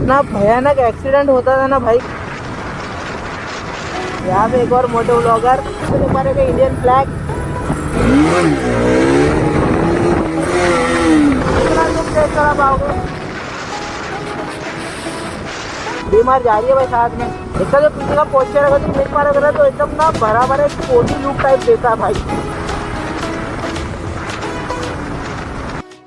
इतना भयानक एक्सीडेंट होता था ना भाई। यहाँ पे एक और मोटो ब्लॉगर हमारे के इंडियन फ्लैग कितना तुम चेक करा पाओगे। बीमार जा रही है भाई साथ में। इसका जो पीछे का पोस्चर अगर तुम देख पा रहे हो तो एकदम ना बराबर एक स्पोर्टी लुक टाइप देता है भाई।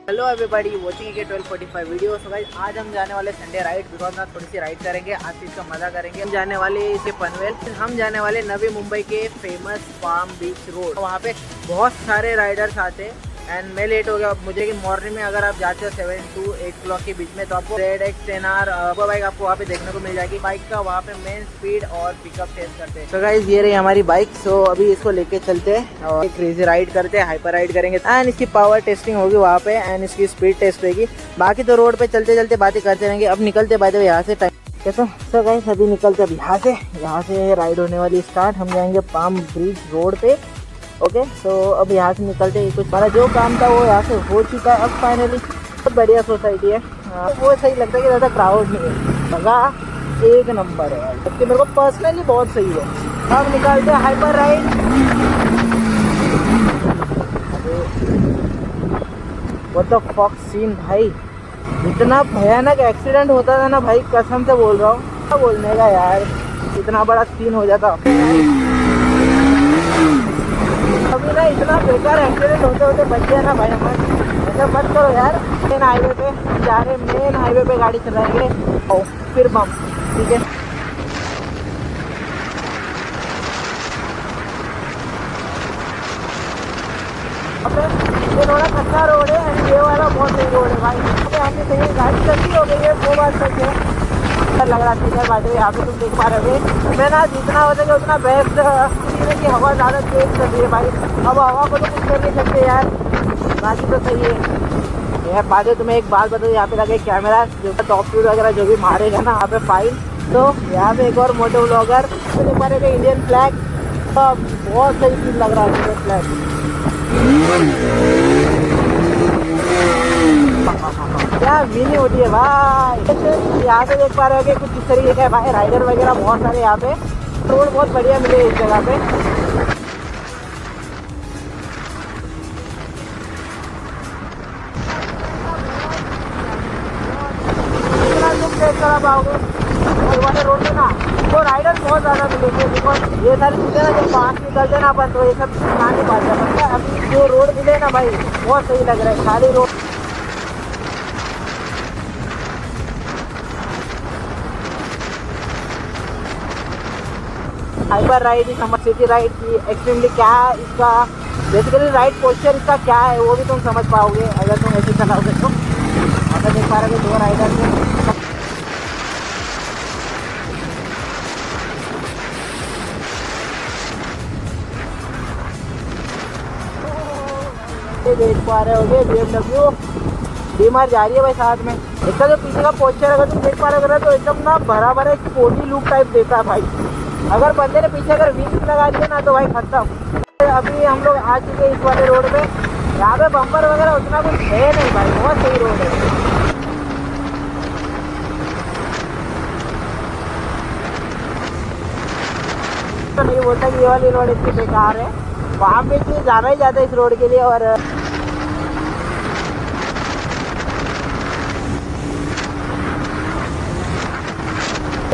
हेलो एवरीबॉडी वाचिंग के 1245 वीडियो। सो गाइस आज हम जाने वाले संडे राइड बिकॉज ना थोड़ी सी राइड करेंगे, आज चीज़ का मजा करेंगे। हम जाने वाले इसे पनवेल, हम जाने वाले नवी मुंबई के फेमस पाम बीच रोड। वहाँ पे बहुत सारे राइडर्स आते हैं एंड मैं लेट हो गया मुझे कि मॉर्निंग में अगर आप जाते हो 7 to 8 o'clock के बीच में तो आपको ZX10R बाइक आपको वहाँ पे देखने को मिल जाएगी। बाइक का वहाँ पे मेन स्पीड और पिकअप टेस्ट करते हैं। तो गाइस ये रही हमारी बाइक। सो अभी इसको लेके चलते हैं और एक क्रेजी राइड करते हैं, हाइपर राइड करेंगे एंड इसकी पावर टेस्टिंग होगी वहाँ पे एंड इसकी स्पीड टेस्ट होगी। बाकी तो रोड पे चलते चलते बातें करते रहेंगे। अब निकलते बाय द वे यहाँ से टाइम कैसा। सो गाइस अभी निकलते अब यहाँ से राइड होने वाली स्टार्ट। हम जाएंगे पाम ब्रिज रोड पे। ओके सो अब यहाँ से निकलते ही कुछ हमारा जो काम था वो यहाँ से हो चुका है। अब फाइनली बहुत बढ़िया सोसाइटी है, वो सही लगता है कि ज़्यादा क्राउड नहीं है, जगह एक नंबर है जबकि मेरे को पर्सनली बहुत सही है। अब निकलते हैं hyper ride. What the fuck scene भाई, इतना भयानक एक्सीडेंट होता था ना भाई, कसम से बोल रहा हूँ। क्या बोलने का यार, इतना बड़ा सीन हो जाता। अभी ना इतना बेकार एक्सीडेंट होते होते बच गया ना भाई हमारे। ऐसा मत करो यार। मेन हाईवे पे जा रहे, मेन हाईवे पे गाड़ी चलाएंगे और फिर बम, ठीक है। ये थोड़ा कच्चा रोड है, ये वाला बहुत सही रोड है भाई। हमने कहीं गाड़ी चलती हो गई है, वो बात सही है। लग रहा है बात है। यहाँ पे तुम देख पा रहे हो मैं ना जितना हो सके उतना बेस्ट की हवा ज़्यादा तेज कर रही है भाई। अब हवा को तो कुछ कर नहीं सकते यार, बाकी तो सही है यार। बात है तुम्हें एक बात बताओ, यहाँ पे लगे कैमरा जो टॉप स्पीड वगैरह जो भी मारेगा ना यहाँ पे फाइन। तो यहाँ पे एक और मोटो ब्लॉगर तो देख पा रहे थे इंडियन फ्लैग, तो बहुत सही चीज़ लग रहा है इंडियन फ्लैग। क्या मीनी होती है भाई। यहाँ से देख पा रहे हो कि कुछ इस तरीके का भाई राइडर वगैरह बहुत सारे यहाँ पे। रोड बहुत बढ़िया मिले इस जगह पे। इतना तुम चेक करा पाओगे वाले रोड पे ना, तो राइडर बहुत ज़्यादा मिलेंगे बिकॉज ये सारी चीज़ें ना जब पास निकलते ना अपन तो ये सब ना नहीं पाते। अभी जो रोड मिले ना भाई बहुत सही लग रहा है, खाली रोड। हाइपर राइड समझ सिटी राइड की एक्सट्रीमली क्या इसका बेसिकली राइड पोस्चर इसका क्या है वो भी तुम समझ पाओगे अगर तुम ऐसे चलाओगे तो। अगर देख पा रहे हो दो राइडर देख पा रहे होगे BMW बीमार जा रही है भाई साथ में। इसका जो पीछे का पोस्चर अगर तुम देख पा रहे हो तो एकदम ना बराबर एक स्पोर्टी लुक टाइप देता है भाई। अगर बंदे ने पीछे अगर व्हील लगा दिया ना तो भाई खत्म। अभी हम लोग आ चुके हैं इस वाले रोड पे। यहाँ पे बम्पर वगैरह उतना कुछ है नहीं भाई, बहुत सही रोड है। तो नहीं बोलता कि ये वाली रोड इतनी बेकार है, वहाँ पे भी जाना ही जाता है इस रोड के लिए। और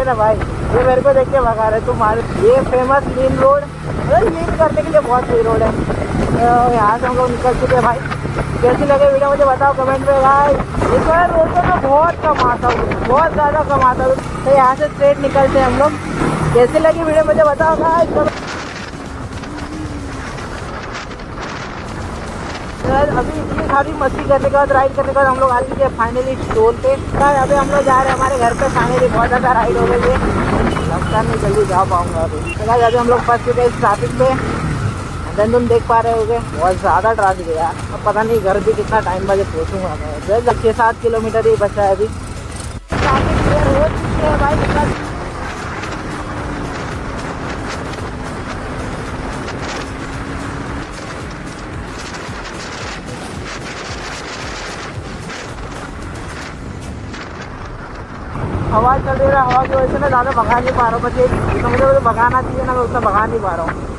ना भाई ये मेरे को देख के भगा रहे तुम्हारे। ये फेमस लीन रोड, लीन करने के लिए बहुत सही रोड है। तो यहाँ से हम लोग निकल चुके हैं भाई। कैसी लगे वीडियो मुझे बताओ कमेंट में भाई। इस बार रोड पर मैं बहुत कम आता हूँ, बहुत ज़्यादा कम आता हूँ। तो यहाँ से स्ट्रेट निकलते हैं हम लोग। कैसी लगी वीडियो मुझे बताओ भाई। अभी इतनी सारी मस्ती करने के बाद राइड करने के बाद हम लोग आ चुके हैं फाइनली स्टोर पे। अभी हम लोग जा रहे हैं हमारे घर पे। फाइनली बहुत ज़्यादा राइड हो गई है, लगता नहीं जल्दी जा पाऊंगा अभी। तो अभी हम लोग फंस चुके हैं इस ट्रैफिक पे। देन तुम देख पा रहे होगे बहुत ज़्यादा ट्रैफिक है यार। अब पता नहीं घर भी कितना टाइम बजे पहुँचूंगा मैं। जस्ट 6-7 किलोमीटर ही बचा है अभी। ट्रैफिक क्लियर हो चुकी है भाई। हवा चल रही है, हवा की वजह से ना ज़्यादा भगा नहीं पा रहा हूँ। बस ये तो मुझे भगाना चाहिए ना, मैं उतना भगा नहीं पा रहा हूँ।